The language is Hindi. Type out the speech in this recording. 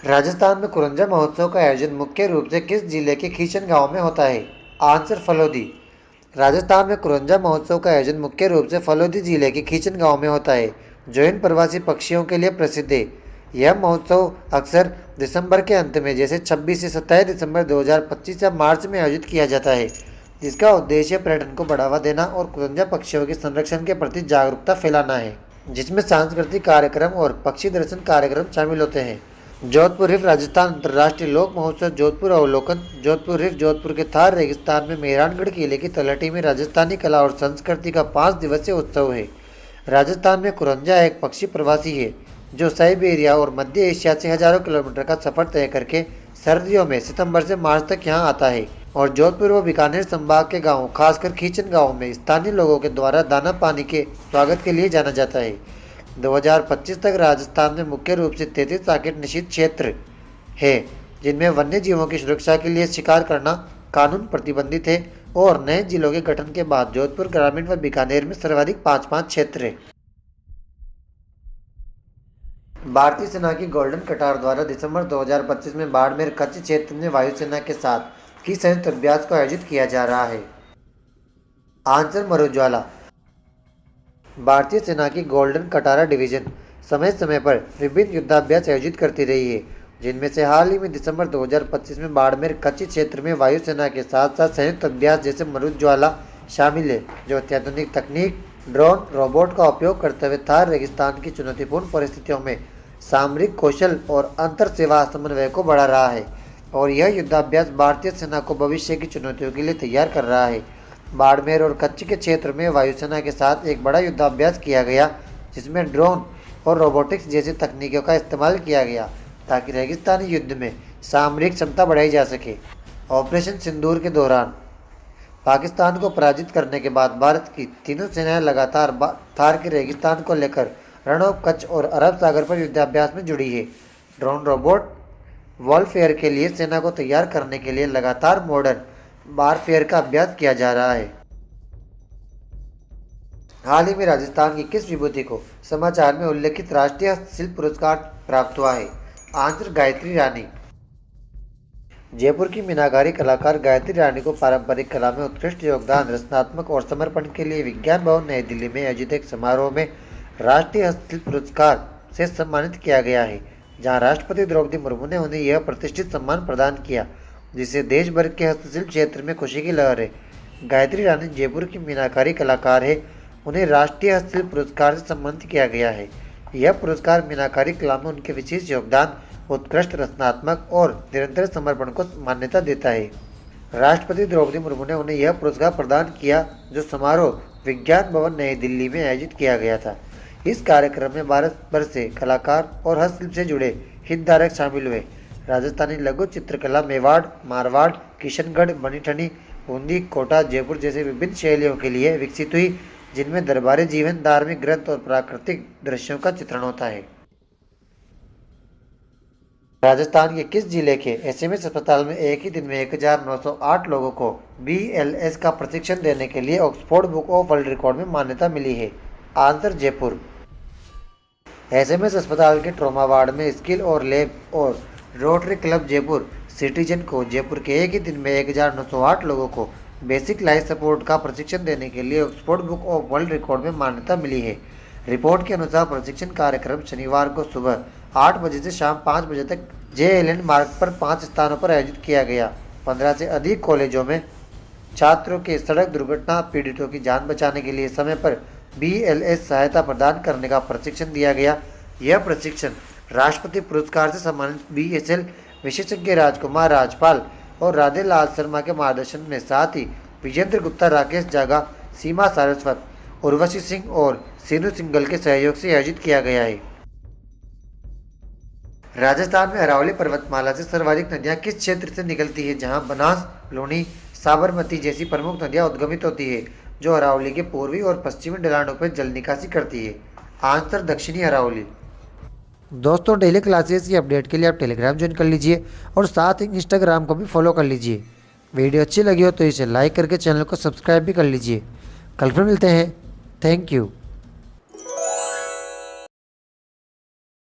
राजस्थान में कुरंजा महोत्सव का आयोजन मुख्य रूप से किस जिले के खीचन गांव में होता है? आंसर फलोदी। राजस्थान में कुरंजा महोत्सव का आयोजन मुख्य रूप से फलोदी जिले के खीचन गांव में होता है, जो इन प्रवासी पक्षियों के लिए प्रसिद्ध है। यह महोत्सव अक्सर दिसंबर के अंत में जैसे 26 से 27 दिसंबर 2025 या मार्च में आयोजित किया जाता है, जिसका उद्देश्य पर्यटन को बढ़ावा देना और कुरंजा पक्षियों के संरक्षण के प्रति जागरूकता फैलाना है, जिसमें सांस्कृतिक कार्यक्रम और पक्षी दर्शन कार्यक्रम शामिल होते हैं। जोधपुर रिफ राजस्थान अंतर्राष्ट्रीय लोक महोत्सव जोधपुर अवलोकन जोधपुर रिफ जोधपुर के थार रेगिस्तान में मेहरानगढ़ किले की तलहटी में राजस्थानी कला और संस्कृति का 5 दिवसीय उत्सव है। राजस्थान में कुरंजा एक पक्षी प्रवासी है जो साइबेरिया और मध्य एशिया से हजारों किलोमीटर का सफर तय करके सर्दियों में सितंबर से मार्च तक यहाँ आता है और जोधपुर व बीकानेर संभाग के गाँव खासकर खीचन गाँव में स्थानीय लोगों के द्वारा दाना पानी के स्वागत के लिए जाना जाता है। 2025 तक राजस्थान में मुख्य रूप से 33 साकेत निषिद्ध क्षेत्र है, जिनमें वन्य जीवों की सुरक्षा के लिए शिकार करना कानून प्रतिबंधित है और नए जिलों के गठन के बाद जोधपुर ग्रामीण व बीकानेर में सर्वाधिक 5-5 क्षेत्र है। भारतीय सेना की गोल्डन कटार द्वारा दिसंबर 2025 में बाड़मेर कच्छ क्षेत्र में वायुसेना के साथ की संयुक्त अभ्यास को आयोजित किया जा रहा है। आंसर मरुज्वाला। भारतीय सेना की गोल्डन कटारा डिवीजन समय समय पर विभिन्न युद्धाभ्यास आयोजित करती रही है, जिनमें से हाल ही में दिसंबर 2025 में बाड़मेर कच्छ क्षेत्र में वायुसेना के साथ साथ संयुक्त अभ्यास जैसे मरुज्वाला शामिल है, जो अत्याधुनिक तकनीक, ड्रोन, रोबोट का उपयोग करते हुए थार रेगिस्तान की चुनौतीपूर्ण परिस्थितियों में सामरिक कौशल और अंतर सेवा समन्वय को बढ़ा रहा है और यह युद्धाभ्यास भारतीय सेना को भविष्य की चुनौतियों के लिए तैयार कर रहा है। बाड़मेर और कच्छ के क्षेत्र में वायुसेना के साथ एक बड़ा युद्धाभ्यास किया गया, जिसमें ड्रोन और रोबोटिक्स जैसी तकनीकों का इस्तेमाल किया गया ताकि रेगिस्तानी युद्ध में सामरिक क्षमता बढ़ाई जा सके। ऑपरेशन सिंदूर के दौरान पाकिस्तान को पराजित करने के बाद भारत की तीनों सेनाएं लगातार थार के रेगिस्तान को लेकर रण ऑफ कच्छ और अरब सागर पर युद्धाभ्यास में जुड़ी है। ड्रोन रोबोट वॉरफेयर के लिए सेना को तैयार करने के लिए लगातार मॉडर्न वारफेयर का अभ्यास किया जा रहा है। हाल ही में राजस्थान की किस विभूति को समाचार में उल्लेखित राष्ट्रीय हस्तशिल्प पुरस्कार प्राप्त हुआ है? आंसर गायत्री रानी। जयपुर की मीनाकारी कलाकार गायत्री रानी को पारंपरिक कला में उत्कृष्ट योगदान, रचनात्मक और समर्पण के लिए विज्ञान भवन नई दिल्ली में आयोजित एक समारोह में राष्ट्रीय हस्तशिल्प पुरस्कार से सम्मानित किया गया है, जहां राष्ट्रपति द्रौपदी मुर्मू ने उन्हें यह प्रतिष्ठित सम्मान प्रदान किया, जिससे देश भर के हस्तशिल्प क्षेत्र में खुशी की लहर है। गायत्री रानी जयपुर की मीनाकारी कलाकार है, उन्हें राष्ट्रीय हस्तशिल्प पुरस्कार से सम्मानित किया गया है। यह पुरस्कार मीनाकारी कला में उनके विशेष योगदान, उत्कृष्ट रचनात्मक और निरंतर समर्पण को मान्यता देता है। राष्ट्रपति द्रौपदी मुर्मू ने उन्हें यह पुरस्कार प्रदान किया, जो समारोह विज्ञान भवन नई दिल्ली में आयोजित किया गया था। इस कार्यक्रम में भारत भर से कलाकार और हस्तशिल्प से जुड़े हितधारक शामिल हुए। राजस्थानी लघु चित्रकला मेवाड़, मारवाड़, किशनगढ़, मणिठनी, बूंदी, कोटा, जयपुर जैसे विभिन्न शैलियों के लिए विकसित हुई, जिनमें दरबारी जीवन, धार्मिक ग्रंथ और प्राकृतिक दृश्यों का चित्रण होता है। राजस्थान के किस जिले के एसएमएस अस्पताल में एक ही दिन में 1908 लोगों को BLS का प्रशिक्षण देने के लिए Oxford book of world record में मान्यता मिली है? आंसर जयपुर। एसएमएस अस्पताल के ट्रॉमा वार्ड में स्किल और लैब और रोटरी क्लब जयपुर सिटीजन को जयपुर के एक ही दिन में 1908 लोगों को बेसिक लाइफ सपोर्ट का प्रशिक्षण देने के लिए Oxford book of world record में मान्यता मिली है। रिपोर्ट के अनुसार प्रशिक्षण कार्यक्रम शनिवार को सुबह 8 बजे से शाम 5 बजे तक JLN मार्ग पर 5 स्थानों पर आयोजित किया गया। 15 से अधिक कॉलेजों में छात्रों के सड़क दुर्घटना पीड़ितों की जान बचाने के लिए समय पर BLS सहायता प्रदान करने का प्रशिक्षण दिया गया। यह प्रशिक्षण राष्ट्रपति पुरस्कार से सम्मानित BSL विशेषज्ञ राजकुमार राजपाल और राधे लाल शर्मा के मार्गदर्शन में, साथ ही विजेंद्र गुप्ता, राकेश जागा, सीमा सारस्वत, उर्वशी सिंह और सीनू सिंगल के सहयोग से आयोजित किया गया है। राजस्थान में अरावली पर्वतमाला से सर्वाधिक नदियां किस क्षेत्र से निकलती है, जहां बनास, लूनी, साबरमती जैसी प्रमुख नदियां उद्गमित होती है, जो अरावली के पूर्वी और पश्चिमी ढलानों पर जल निकासी करती है? आंसर दक्षिणी अरावली। दोस्तों, डेली क्लासेस की अपडेट के लिए आप टेलीग्राम ज्वाइन कर लीजिए और साथ ही इंस्टाग्राम को भी फॉलो कर लीजिए। वीडियो अच्छी लगी हो तो इसे लाइक करके चैनल को सब्सक्राइब भी कर लीजिए। कल फिर मिलते हैं। Thank you.